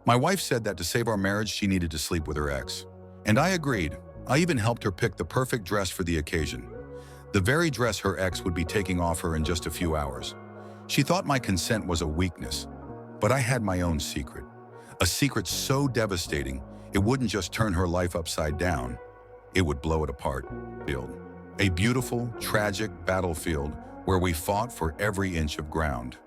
My wife said that to save our marriage, she needed to sleep with her ex. And I agreed. I even helped her pick the perfect dress for the occasion. The very dress her ex would be taking off her in just a few hours. She thought my consent was a weakness, but I had my own secret. A secret so devastating, it wouldn't just turn her life upside down, it would blow it apart. A beautiful, tragic battlefield where we fought for every inch of ground.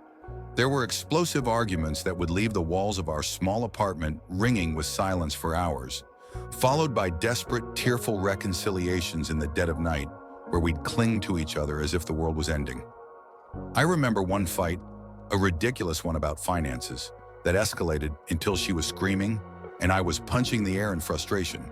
There were explosive arguments that would leave the walls of our small apartment ringing with silence for hours, followed by desperate, tearful reconciliations in the dead of night, where we'd cling to each other as if the world was ending. I remember one fight, a ridiculous one about finances, that escalated until she was screaming and I was punching the air in frustration.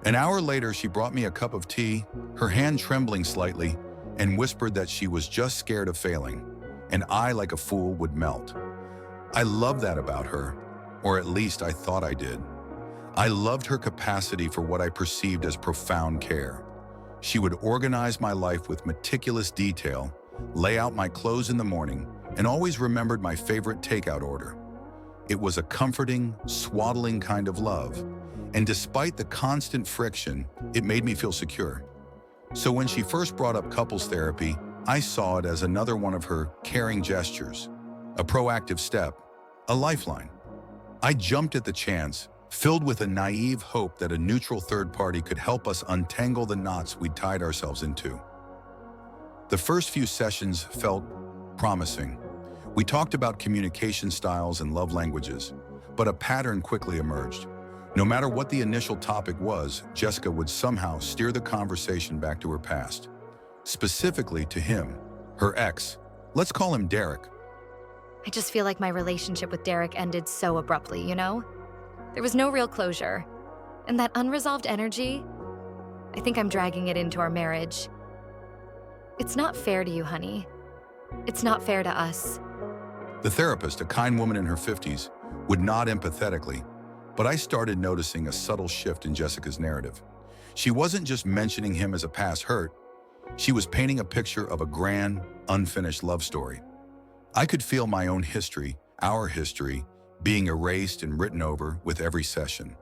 An hour later, she brought me a cup of tea, her hand trembling slightly, and whispered that she was just scared of failing, and I, like a fool, would melt. I loved that about her, or at least I thought I did. I loved her capacity for what I perceived as profound care. She would organize my life with meticulous detail, lay out my clothes in the morning, and always remembered my favorite takeout order. It was a comforting, swaddling kind of love, and despite the constant friction, it made me feel secure. So when she first brought up couples therapy, I saw it as another one of her caring gestures, a proactive step, a lifeline. I jumped at the chance, filled with a naive hope that a neutral third party could help us untangle the knots we'd tied ourselves into. The first few sessions felt promising. We talked about communication styles and love languages, but a pattern quickly emerged. No matter what the initial topic was, Jessica would somehow steer the conversation back to her past. Specifically to him, her ex. Let's call him Derek. I just feel like my relationship with Derek ended so abruptly, you know? There was no real closure. And that unresolved energy, I think I'm dragging it into our marriage. It's not fair to you, honey. It's not fair to us. The therapist, a kind woman in her 50s, would nod empathetically, but I started noticing a subtle shift in Jessica's narrative. She wasn't just mentioning him as a past hurt, she was painting a picture of a grand, unfinished love story. I could feel my own history, our history, being erased and written over with every session.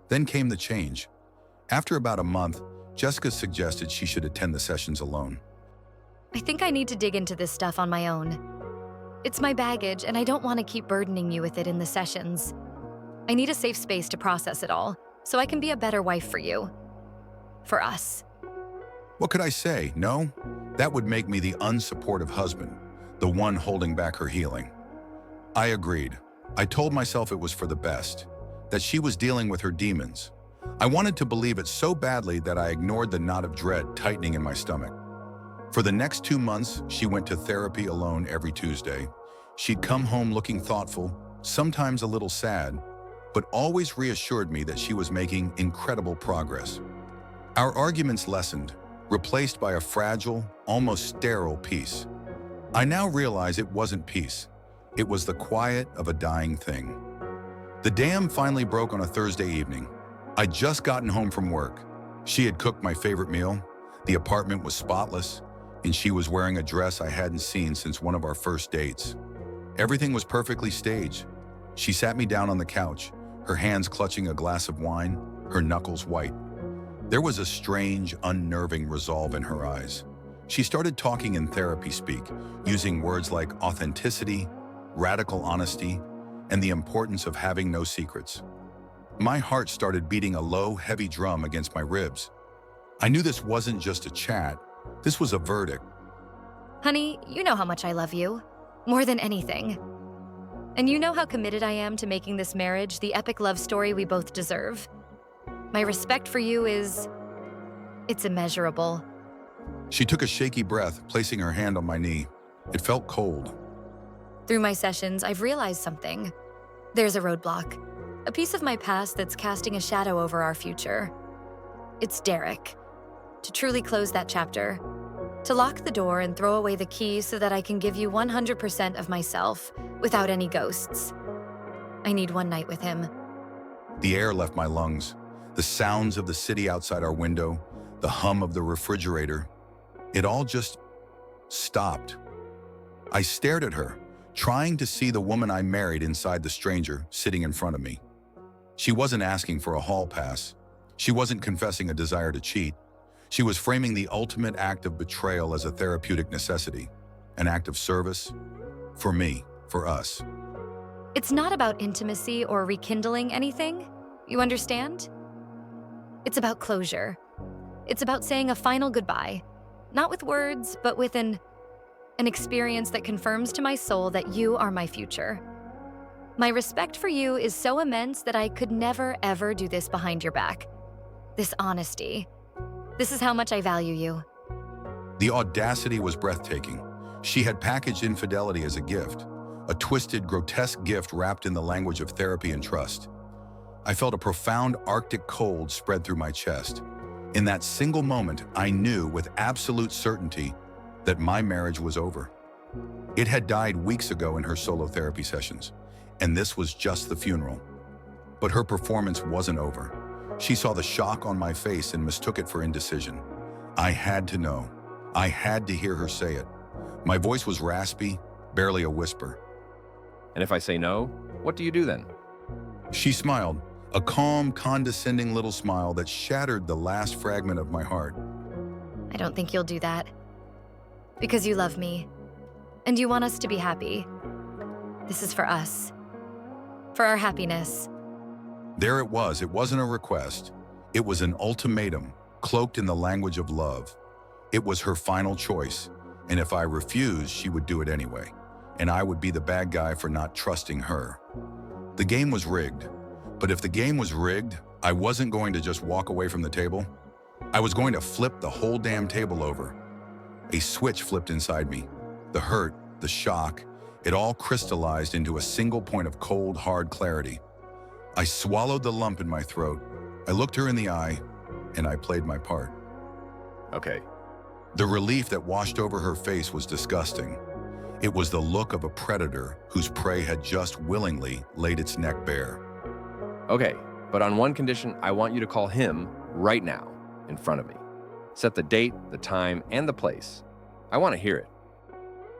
Then came the change. After about a month, Jessica suggested she should attend the sessions alone. I think I need to dig into this stuff on my own. It's my baggage, and I don't want to keep burdening you with it in the sessions. I need a safe space to process it all, so I can be a better wife for you. For us. What could I say? No? That would make me the unsupportive husband, the one holding back her healing. I agreed. I told myself it was for the best, that she was dealing with her demons. I wanted to believe it so badly that I ignored the knot of dread tightening in my stomach. For the next 2 months, she went to therapy alone every Tuesday. She'd come home looking thoughtful, sometimes a little sad, but always reassured me that she was making incredible progress. Our arguments lessened, replaced by a fragile, almost sterile peace. I now realize it wasn't peace. It was the quiet of a dying thing. The dam finally broke on a Thursday evening. I'd just gotten home from work. She had cooked my favorite meal. The apartment was spotless, and she was wearing a dress I hadn't seen since one of our first dates. Everything was perfectly staged. She sat me down on the couch, her hands clutching a glass of wine, her knuckles white. There was a strange, unnerving resolve in her eyes. She started talking in therapy speak, using words like authenticity, radical honesty, and the importance of having no secrets. My heart started beating a low, heavy drum against my ribs. I knew this wasn't just a chat, this was a verdict. Honey, you know how much I love you. More than anything. And you know how committed I am to making this marriage the epic love story we both deserve. My respect for you it's immeasurable. She took a shaky breath, placing her hand on my knee. It felt cold. Through my sessions, I've realized something. There's a roadblock. A piece of my past that's casting a shadow over our future. It's Derek. To truly close that chapter. To lock the door and throw away the key so that I can give you 100% of myself without any ghosts. I need one night with him. The air left my lungs. The sounds of the city outside our window, the hum of the refrigerator. It all just stopped. I stared at her, trying to see the woman I married inside the stranger sitting in front of me. She wasn't asking for a hall pass. She wasn't confessing a desire to cheat. She was framing the ultimate act of betrayal as a therapeutic necessity, an act of service, for me, for us. It's not about intimacy or rekindling anything, you understand? It's about closure. It's about saying a final goodbye, not with words, but with an experience that confirms to my soul that you are my future. My respect for you is so immense that I could never, ever do this behind your back. This honesty. This is how much I value you. The audacity was breathtaking. She had packaged infidelity as a gift, a twisted, grotesque gift wrapped in the language of therapy and trust. I felt a profound Arctic cold spread through my chest. In that single moment, I knew with absolute certainty that my marriage was over. It had died weeks ago in her solo therapy sessions, and this was just the funeral. But her performance wasn't over. She saw the shock on my face and mistook it for indecision. I had to know. I had to hear her say it. My voice was raspy, barely a whisper. And if I say no, what do you do then? She smiled, a calm, condescending little smile that shattered the last fragment of my heart. I don't think you'll do that. Because you love me, and you want us to be happy. This is for us. For our happiness. There it was. It wasn't a request. It was an ultimatum, cloaked in the language of love. It was her final choice, and if I refused, she would do it anyway, and I would be the bad guy for not trusting her. The game was rigged, but if the game was rigged, I wasn't going to just walk away from the table. I was going to flip the whole damn table over. A switch flipped inside me. The hurt, the shock, it all crystallized into a single point of cold, hard clarity. I swallowed the lump in my throat. I looked her in the eye, and I played my part. Okay. The relief that washed over her face was disgusting. It was the look of a predator whose prey had just willingly laid its neck bare. Okay, but on one condition, I want you to call him right now, in front of me. Set the date, the time, and the place. I want to hear it.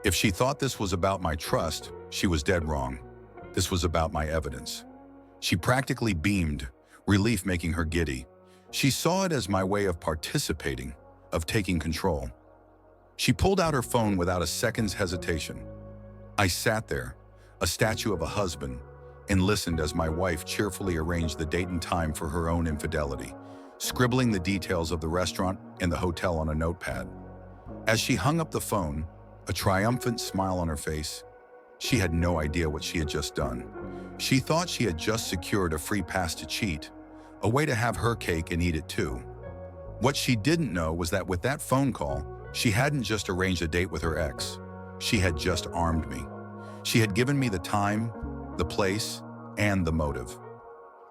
If she thought this was about my trust, she was dead wrong. This was about my evidence. She practically beamed, relief making her giddy. She saw it as my way of participating, of taking control. She pulled out her phone without a second's hesitation. I sat there, a statue of a husband, and listened as my wife cheerfully arranged the date and time for her own infidelity, scribbling the details of the restaurant and the hotel on a notepad. As she hung up the phone, a triumphant smile on her face, she had no idea what she had just done. She thought she had just secured a free pass to cheat, a way to have her cake and eat it too. What she didn't know was that with that phone call, she hadn't just arranged a date with her ex. She had just armed me. She had given me the time, the place, and the motive.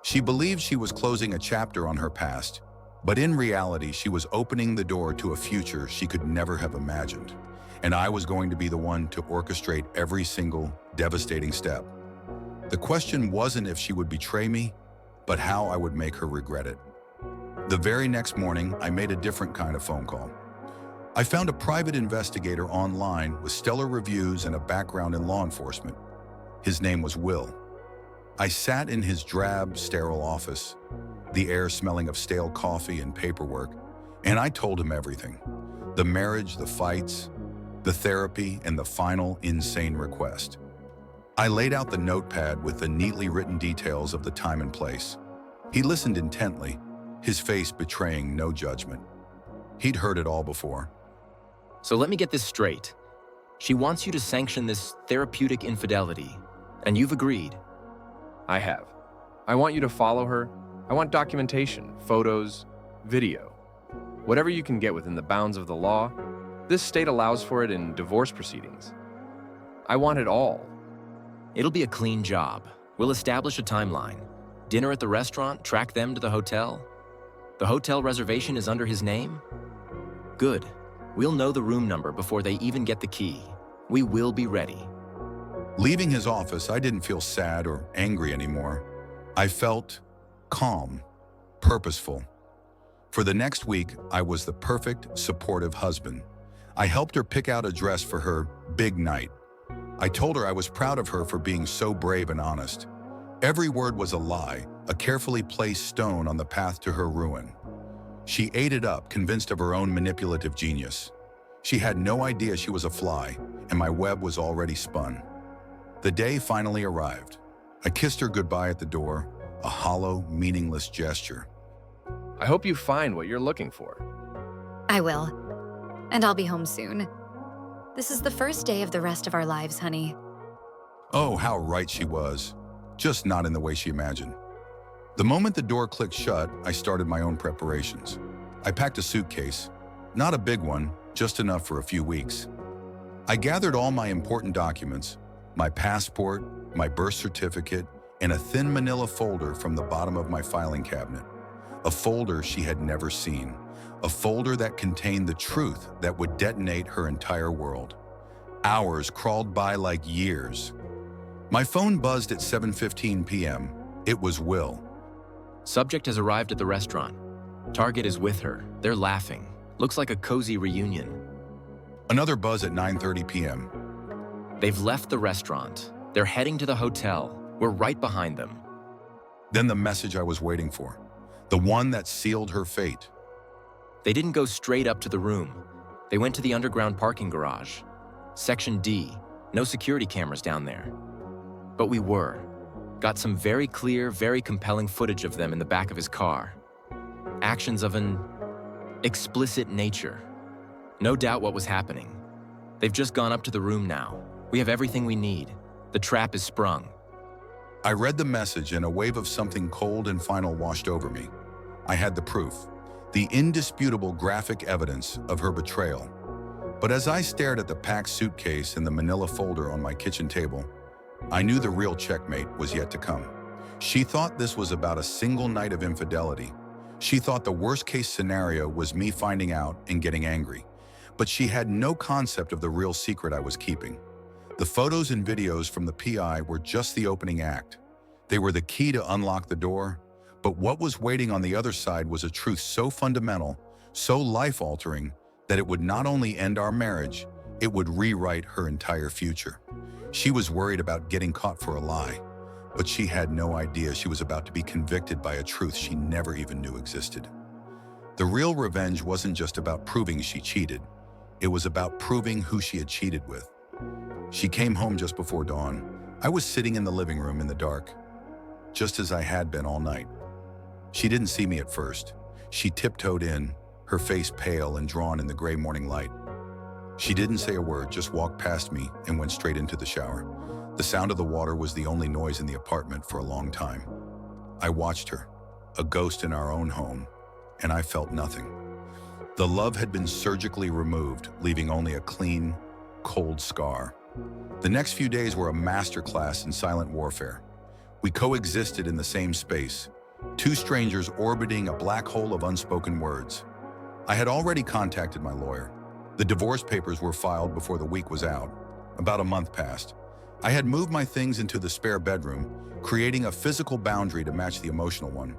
She believed she was closing a chapter on her past, but in reality, she was opening the door to a future she could never have imagined. And I was going to be the one to orchestrate every single devastating step. The question wasn't if she would betray me, but how I would make her regret it. The very next morning, I made a different kind of phone call. I found a private investigator online with stellar reviews and a background in law enforcement. His name was Will. I sat in his drab, sterile office, the air smelling of stale coffee and paperwork, and I told him everything. The marriage, the fights, the therapy, and the final insane request. I laid out the notepad with the neatly written details of the time and place. He listened intently, his face betraying no judgment. He'd heard it all before. So let me get this straight. She wants you to sanction this therapeutic infidelity, and you've agreed. I have. I want you to follow her. I want documentation, photos, video. Whatever you can get within the bounds of the law. This state allows for it in divorce proceedings. I want it all. It'll be a clean job. We'll establish a timeline. Dinner at the restaurant, track them to the hotel. The hotel reservation is under his name? Good. We'll know the room number before they even get the key. We will be ready. Leaving his office, I didn't feel sad or angry anymore. I felt calm, purposeful. For the next week, I was the perfect, supportive husband. I helped her pick out a dress for her big night. I told her I was proud of her for being so brave and honest. Every word was a lie, a carefully placed stone on the path to her ruin. She ate it up, convinced of her own manipulative genius. She had no idea she was a fly, and my web was already spun. The day finally arrived. I kissed her goodbye at the door, a hollow, meaningless gesture. I hope you find what you're looking for. I will. And I'll be home soon. This is the first day of the rest of our lives, honey. Oh, how right she was. Just not in the way she imagined. The moment the door clicked shut, I started my own preparations. I packed a suitcase, not a big one, just enough for a few weeks. I gathered all my important documents, my passport, my birth certificate, and a thin manila folder from the bottom of my filing cabinet. A folder she had never seen. A folder that contained the truth that would detonate her entire world. Hours crawled by like years. My phone buzzed at 7:15 p.m. It was Will. Subject has arrived at the restaurant. Target is with her. They're laughing. Looks like a cozy reunion. Another buzz at 9:30 p.m. They've left the restaurant. They're heading to the hotel. We're right behind them. Then the message I was waiting for. The one that sealed her fate. They didn't go straight up to the room. They went to the underground parking garage. Section D. No security cameras down there. But we were. Got some very clear, very compelling footage of them in the back of his car. Actions of an explicit nature. No doubt what was happening. They've just gone up to the room now. We have everything we need. The trap is sprung. I read the message and a wave of something cold and final washed over me. I had the proof, the indisputable graphic evidence of her betrayal. But as I stared at the packed suitcase and the manila folder on my kitchen table, I knew the real checkmate was yet to come. She thought this was about a single night of infidelity. She thought the worst-case scenario was me finding out and getting angry. But she had no concept of the real secret I was keeping. The photos and videos from the PI were just the opening act. They were the key to unlock the door, but what was waiting on the other side was a truth so fundamental, so life-altering, that it would not only end our marriage, it would rewrite her entire future. She was worried about getting caught for a lie, but she had no idea she was about to be convicted by a truth she never even knew existed. The real revenge wasn't just about proving she cheated. It was about proving who she had cheated with. She came home just before dawn. I was sitting in the living room in the dark, just as I had been all night. She didn't see me at first. She tiptoed in, her face pale and drawn in the gray morning light. She didn't say a word, just walked past me and went straight into the shower. The sound of the water was the only noise in the apartment for a long time. I watched her, a ghost in our own home, and I felt nothing. The love had been surgically removed, leaving only a clean, cold scar. The next few days were a masterclass in silent warfare. We coexisted in the same space, two strangers orbiting a black hole of unspoken words. I had already contacted my lawyer. The divorce papers were filed before the week was out. About a month passed. I had moved my things into the spare bedroom, creating a physical boundary to match the emotional one.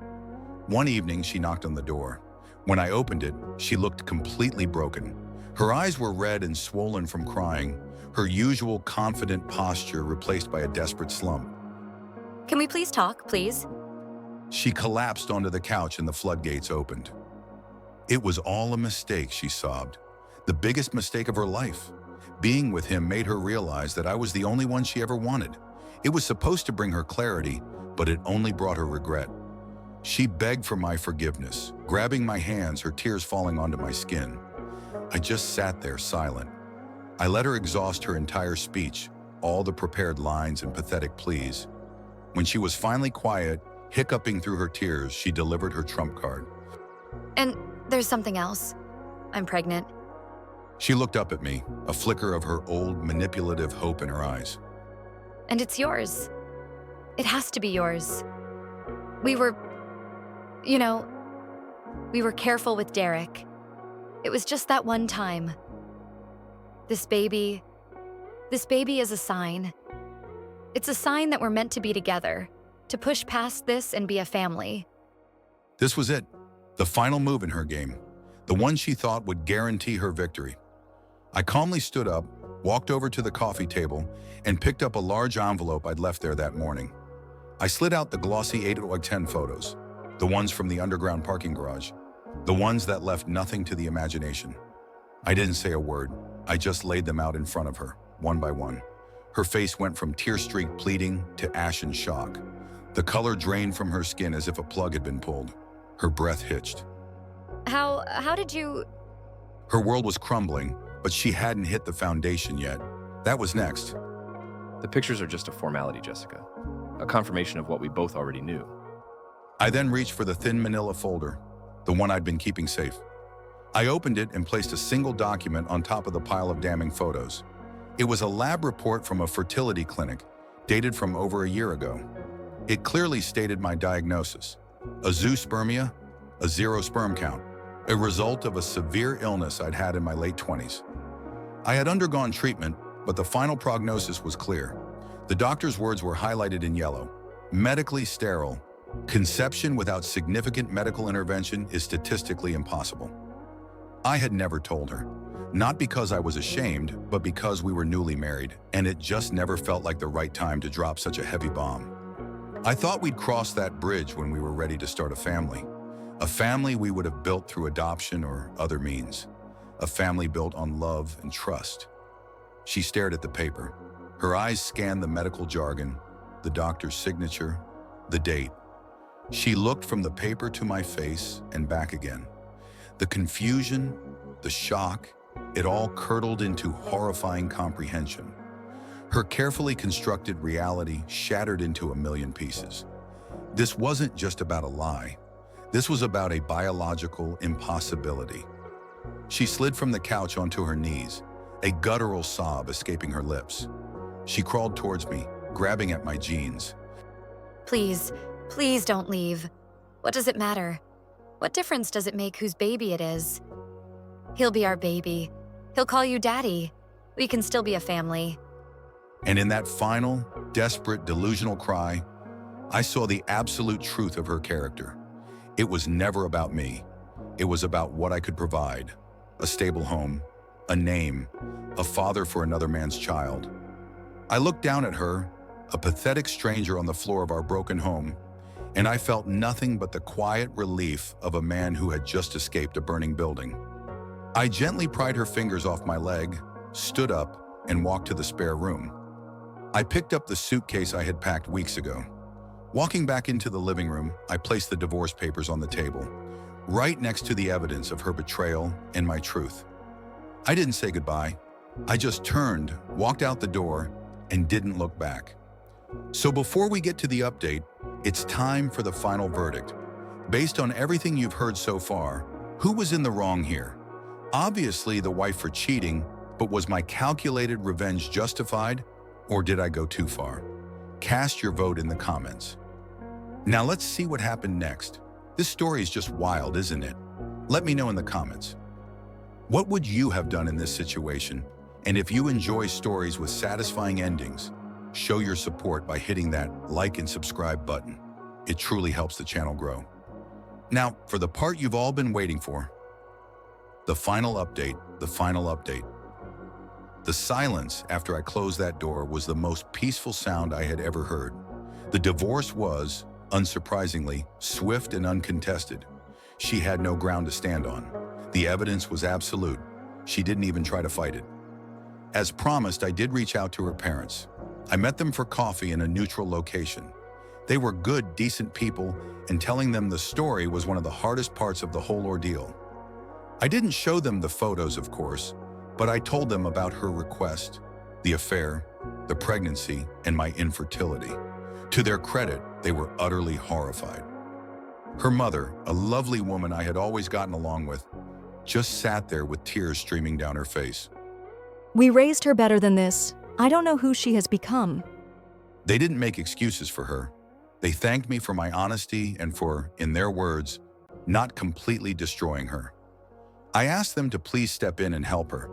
One evening, she knocked on the door. When I opened it, she looked completely broken. Her eyes were red and swollen from crying, her usual confident posture replaced by a desperate slump. Can we please talk, please? She collapsed onto the couch and the floodgates opened. It was all a mistake, she sobbed. The biggest mistake of her life. Being with him made her realize that I was the only one she ever wanted. It was supposed to bring her clarity, but it only brought her regret. She begged for my forgiveness, grabbing my hands, her tears falling onto my skin. I just sat there silent. I let her exhaust her entire speech, all the prepared lines and pathetic pleas. When she was finally quiet, hiccuping through her tears, she delivered her trump card. And there's something else. I'm pregnant. She looked up at me, a flicker of her old manipulative hope in her eyes. And it's yours. It has to be yours. We were careful with Derek. It was just that one time. This baby is a sign. It's a sign that we're meant to be together, to push past this and be a family. This was it, the final move in her game, the one she thought would guarantee her victory. I calmly stood up, walked over to the coffee table, and picked up a large envelope I'd left there that morning. I slid out the glossy 8x10 photos, the ones from the underground parking garage, the ones that left nothing to the imagination. I didn't say a word. I just laid them out in front of her, one by one. Her face went from tear-streaked pleading to ashen shock. The color drained from her skin as if a plug had been pulled. Her breath hitched. How did you... Her world was crumbling, but she hadn't hit the foundation yet. That was next. The pictures are just a formality, Jessica. A confirmation of what we both already knew. I then reached for the thin manila folder, the one I'd been keeping safe. I opened it and placed a single document on top of the pile of damning photos. It was a lab report from a fertility clinic, dated from over a year ago. It clearly stated my diagnosis: azoospermia, a 0 sperm count, a result of a severe illness I'd had in my late 20s. I had undergone treatment, but the final prognosis was clear. The doctor's words were highlighted in yellow: medically sterile. Conception without significant medical intervention is statistically impossible. I had never told her, not because I was ashamed, but because we were newly married, and it just never felt like the right time to drop such a heavy bomb. I thought we'd cross that bridge when we were ready to start a family we would have built through adoption or other means, a family built on love and trust. She stared at the paper. Her eyes scanned the medical jargon, the doctor's signature, the date. She looked from the paper to my face and back again. The confusion, the shock, it all curdled into horrifying comprehension. Her carefully constructed reality shattered into a million pieces. This wasn't just about a lie. This was about a biological impossibility. She slid from the couch onto her knees, a guttural sob escaping her lips. She crawled towards me, grabbing at my jeans. Please, please don't leave. What does it matter? What difference does it make whose baby it is? He'll be our baby. He'll call you daddy. We can still be a family. And in that final, desperate, delusional cry, I saw the absolute truth of her character. It was never about me. It was about what I could provide: a stable home, a name, a father for another man's child. I looked down at her, a pathetic stranger on the floor of our broken home, and I felt nothing but the quiet relief of a man who had just escaped a burning building. I gently pried her fingers off my leg, stood up, and walked to the spare room. I picked up the suitcase I had packed weeks ago. Walking back into the living room, I placed the divorce papers on the table, right next to the evidence of her betrayal and my truth. I didn't say goodbye. I just turned, walked out the door, and didn't look back. So before we get to the update, it's time for the final verdict. Based on everything you've heard so far, who was in the wrong here? Obviously the wife for cheating, but was my calculated revenge justified, or did I go too far? Cast your vote in the comments. Now let's see what happened next. This story is just wild, isn't it? Let me know in the comments. What would you have done in this situation? And if you enjoy stories with satisfying endings, show your support by hitting that like and subscribe button. It truly helps the channel grow. Now, for the part you've all been waiting for, the final update, the final update. The silence after I closed that door was the most peaceful sound I had ever heard. The divorce was, unsurprisingly, swift and uncontested. She had no ground to stand on. The evidence was absolute. She didn't even try to fight it. As promised, I did reach out to her parents. I met them for coffee in a neutral location. They were good, decent people, and telling them the story was one of the hardest parts of the whole ordeal. I didn't show them the photos, of course, but I told them about her request, the affair, the pregnancy, and my infertility. To their credit, they were utterly horrified. Her mother, a lovely woman I had always gotten along with, just sat there with tears streaming down her face. We raised her better than this. I don't know who she has become. They didn't make excuses for her. They thanked me for my honesty and for, in their words, not completely destroying her. I asked them to please step in and help her.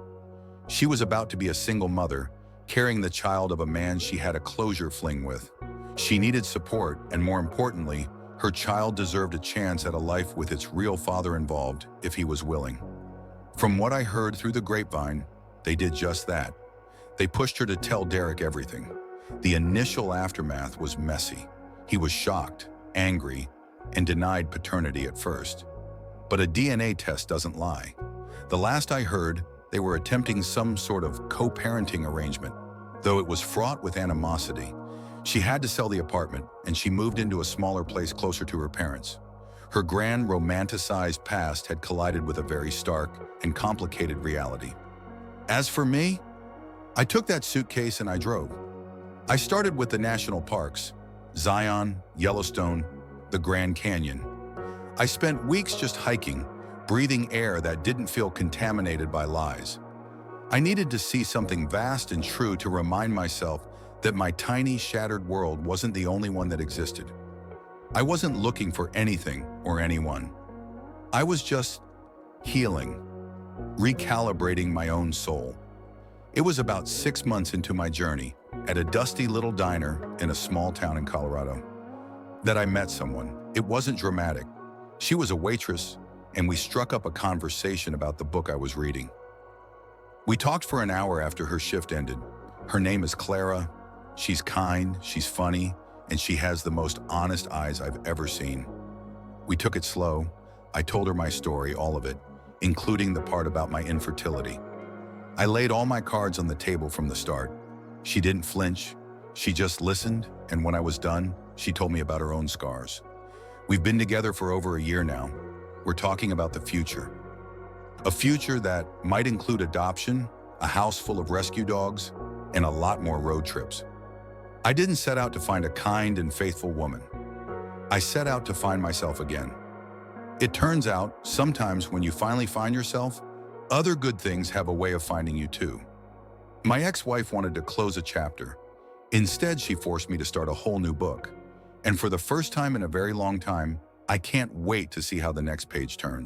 She was about to be a single mother, carrying the child of a man she had a closure fling with. She needed support, and more importantly, her child deserved a chance at a life with its real father involved, if he was willing. From what I heard through the grapevine, they did just that. They pushed her to tell Derek everything. The initial aftermath was messy. He was shocked, angry, and denied paternity at first. But a DNA test doesn't lie. The last I heard, they were attempting some sort of co-parenting arrangement. Though it was fraught with animosity, she had to sell the apartment and she moved into a smaller place closer to her parents. Her grand romanticized past had collided with a very stark and complicated reality. As for me, I took that suitcase and I drove. I started with the national parks, Zion, Yellowstone, the Grand Canyon. I spent weeks just hiking, breathing air that didn't feel contaminated by lies. I needed to see something vast and true to remind myself that my tiny, shattered world wasn't the only one that existed. I wasn't looking for anything or anyone. I was just healing, recalibrating my own soul. It was about 6 months into my journey, at a dusty little diner in a small town in Colorado, that I met someone. It wasn't dramatic. She was a waitress, and we struck up a conversation about the book I was reading. We talked for an hour after her shift ended. Her name is Clara. She's kind, she's funny, and she has the most honest eyes I've ever seen. We took it slow. I told her my story, all of it, including the part about my infertility. I laid all my cards on the table from the start. She didn't flinch. She just listened, and when I was done, she told me about her own scars. We've been together for over a year now. We're talking about the future. A future that might include adoption, a house full of rescue dogs, and a lot more road trips. I didn't set out to find a kind and faithful woman. I set out to find myself again. It turns out, sometimes when you finally find yourself, other good things have a way of finding you too. My ex-wife wanted to close a chapter. Instead, she forced me to start a whole new book. And for the first time in a very long time, I can't wait to see how the next page turns.